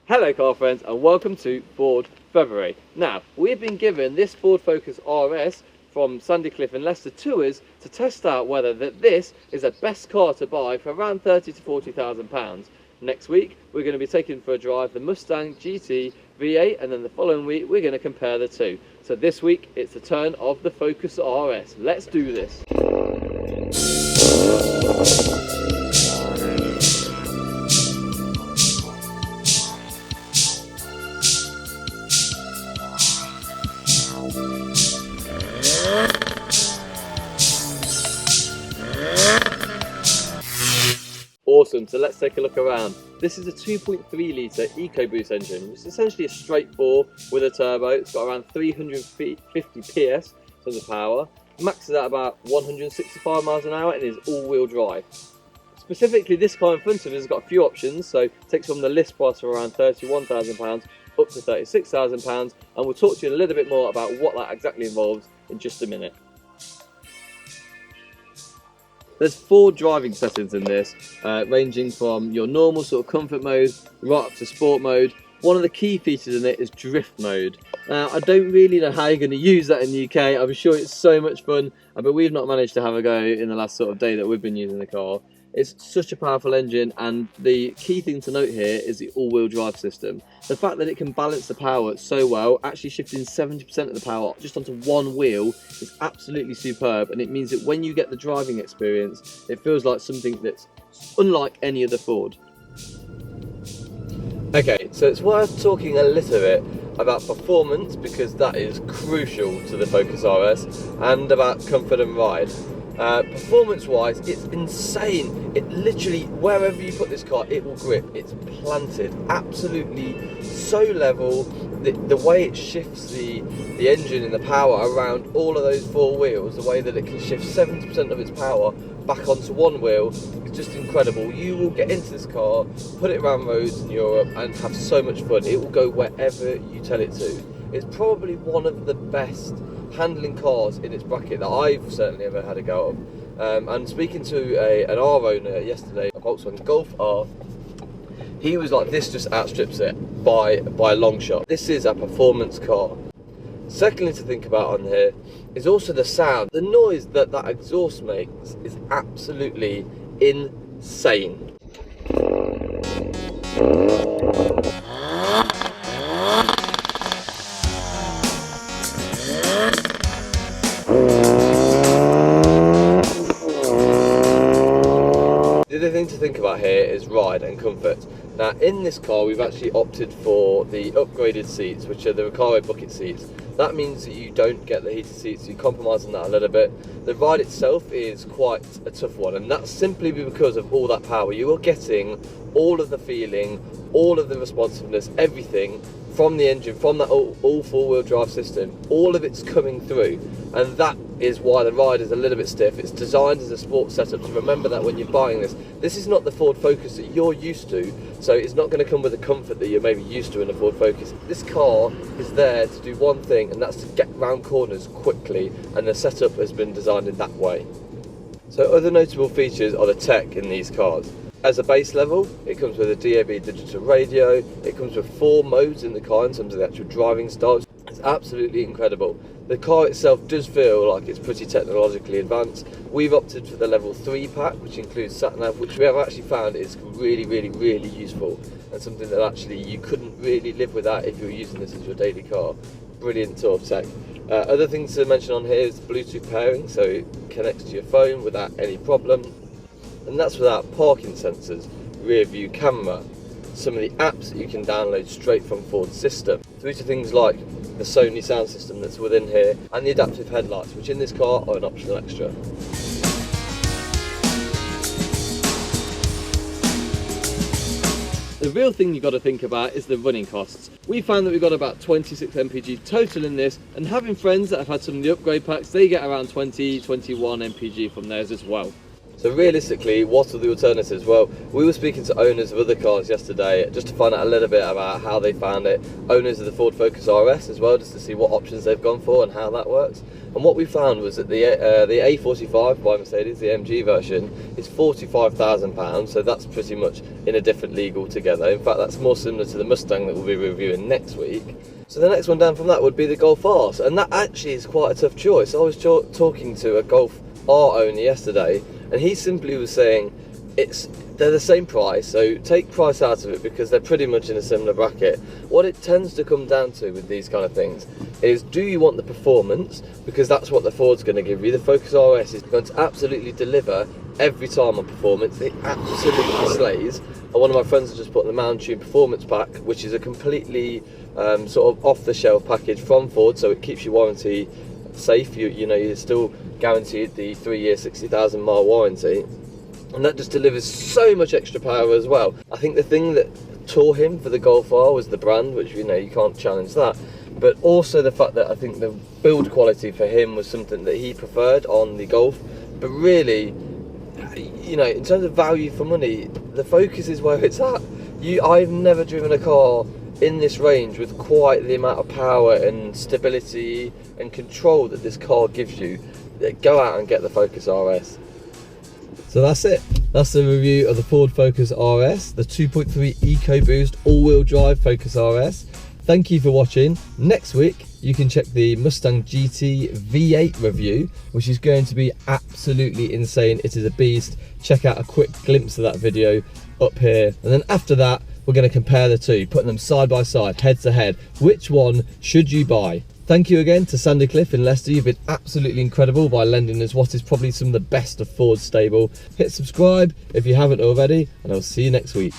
Hello car friends and welcome to Ford February. Now, we've been given this Ford Focus RS from Sandicliffe in Leicester to us to test out whether this is the best car to buy for around £30,000 to £40,000. Next week we're going to be taking for a drive the Mustang GT V8 and then the following week we're going to compare the two. So this week it's the turn of the Focus RS. Let's do this. Awesome, so let's take a look around. This is a 2.3 litre EcoBoost engine, which is essentially a straight 4 with a turbo. It's got around 350 PS in terms of power, maxes at about 165 miles an hour and is all-wheel drive. Specifically, this car in front of us has got a few options, so it takes from the list price of around £31,000 up to £36,000, and we'll talk to you a little bit more about what that exactly involves in just a minute. There's 4 driving settings in this, ranging from your normal sort of comfort mode right up to sport mode. One of the key features in it is drift mode. Now, I don't really know how you're going to use that in the UK. I'm sure it's so much fun, but we've not managed to have a go in the last sort of day that we've been using the car. It's such a powerful engine, and the key thing to note here is the all-wheel drive system. The fact that it can balance the power so well, actually shifting 70% of the power just onto one wheel, is absolutely superb, and it means that when you get the driving experience, it feels like something that's unlike any other Ford. Okay, so it's worth talking a little bit about performance, because that is crucial to the Focus RS, and about comfort and ride. Performance wise, it's insane. It literally, wherever you put this car, it will grip. It's planted absolutely so level. The way it shifts the engine and the power around all of those 4 wheels, the way that it can shift 70% of its power back onto one wheel, is just incredible. You will get into this car, put it around roads in Europe and have so much fun. It will go wherever you tell it to. It's probably one of the best handling cars in its bracket that I've certainly ever had a go of. And speaking to an R owner yesterday, a Volkswagen Golf R, he was like, this just outstrips it by a long shot. This is a performance car. Secondly to think about on here is also the sound. The noise that exhaust makes is absolutely insane. The other thing to think about here is ride and comfort. Now, in this car we've actually opted for the upgraded seats, which are the Recaro bucket seats. That means that you don't get the heated seats, so you compromise on that a little bit. The ride itself is quite a tough one, and that's simply because of all that power. You are getting all of the feeling, all of the responsiveness, everything from the engine, from that all 4-wheel drive system. All of it's coming through, and that is why the ride is a little bit stiff. It's designed as a sports setup, so remember that when you're buying this. This is not the Ford Focus that you're used to, so it's not going to come with the comfort that you're maybe used to in a Ford Focus. This car is there to do one thing, and that's to get round corners quickly, and the setup has been designed in that way. So other notable features are the tech in these cars. As a base level, it comes with a DAB digital radio. It comes with 4 modes in the car in terms of the actual driving styles. It's absolutely incredible. The car itself does feel like it's pretty technologically advanced. We've opted for the level 3 pack, which includes sat-nav, which we have actually found is really useful, and something that actually you couldn't really live without if you were using this as your daily car. Brilliant sort of tech. Other things to mention on here is Bluetooth pairing, so it connects to your phone without any problem. And that's without parking sensors, rear view camera, some of the apps that you can download straight from Ford's system, through to things like the Sony sound system that's within here, and the adaptive headlights, which in this car are an optional extra. The real thing you've got to think about is the running costs. We found that we've got about 26 mpg total in this, and having friends that have had some of the upgrade packs, they get around 20, 21 mpg from theirs as well. So realistically, what are the alternatives? Well, we were speaking to owners of other cars yesterday just to find out a little bit about how they found it. Owners of the Ford Focus RS as well, just to see what options they've gone for and how that works. And what we found was that the A45 by Mercedes, the MG version, is £45,000, so that's pretty much in a different league altogether. In fact, that's more similar to the Mustang that we'll be reviewing next week. So the next one down from that would be the Golf R, and that actually is quite a tough choice. I was talking to a Golf R owner yesterday, and he simply was saying they're the same price, so take price out of it because they're pretty much in a similar bracket. What it tends to come down to with these kind of things is, do you want the performance? Because that's what the Ford's going to give you. The Focus RS is going to absolutely deliver every time on performance. It absolutely slays. And one of my friends has just put the Mountain Tune Performance Pack, which is a completely sort of off-the-shelf package from Ford, so it keeps your warranty safe. You know, you're still guaranteed the 3-year 60,000 mile warranty, and that just delivers so much extra power as well. I think the thing that tore him for the Golf R was the brand, which, you know, you can't challenge that, but also the fact that I think the build quality for him was something that he preferred on the Golf. But really, you know, in terms of value for money, the Focus is where it's at. I've never driven a car in this range with quite the amount of power and stability and control that this car gives you. Go out and get the Focus RS. So that's it. That's the review of the Ford Focus RS, the 2.3 EcoBoost all-wheel drive Focus RS. Thank you for watching. Next week, you can check the Mustang GT V8 review, which is going to be absolutely insane. It is a beast. Check out a quick glimpse of that video up here. And then after that, we're going to compare the two, putting them side by side, head to head. Which one should you buy? Thank you again to Sandicliffe in Leicester. You've been absolutely incredible by lending us what is probably some of the best of Ford's stable. Hit subscribe if you haven't already, and I'll see you next week.